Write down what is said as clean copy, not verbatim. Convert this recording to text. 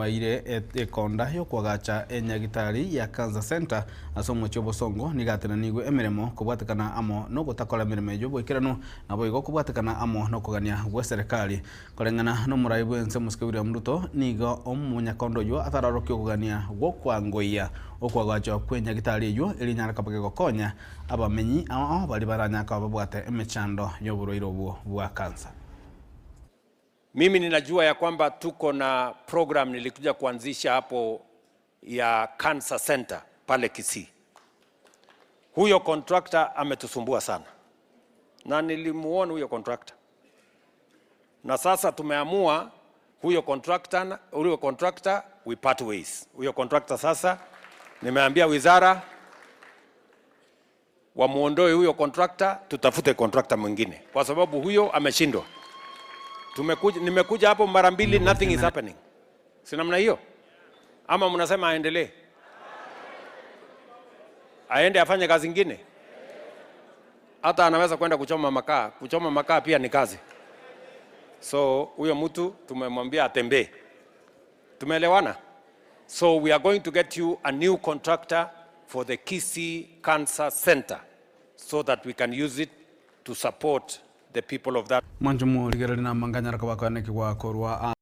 waire ekonda yo kwagacha enyagitari ya Cancer Centre asomo chobosongo nigatena nigwe emiremo kubwatikana amo no gutakora mirimo yo bwikirano nabo igo kubwatikana amo no kugania gwa serikali korengana no muraibu ense muskewira Ruto nigo omunyakondo yo atararokyo kugania gwo kwangoia okwagacha kwenyagitari yo elinyara kapage gokonya abamenyi abo bali baranyaka babwate emechando yo buroiro bwa cancer. Mimi ninajua ya kwamba tuko na program nilikuja kuanzisha hapo ya Cancer Center pale Kisii. Huyo contractor ametusumbua sana. Na nilimuona huyo contractor. Na sasa tumeamua huyo contractor we part ways. Huyo contractor sasa nimeambia wizara wamuondoe huyo contractor, tutafute contractor mwingine kwa sababu huyo ameshindwa. Nimekuja hapo mara mbili, nothing is happening. Si namna hiyo? Ama mnasema aendelee? Aende afanye kazi nyingine? Hata anaweza kwenda kuchoma makaa. Kuchoma makaa pia ni kazi. So huyo mtu tumemwambia atembee. Tumeelewana? So we are going to get you a new contractor for the Kisii Cancer Centre so that we can use it to support the people of that. Manjumu ligerali na manganyara kwa kwa korwa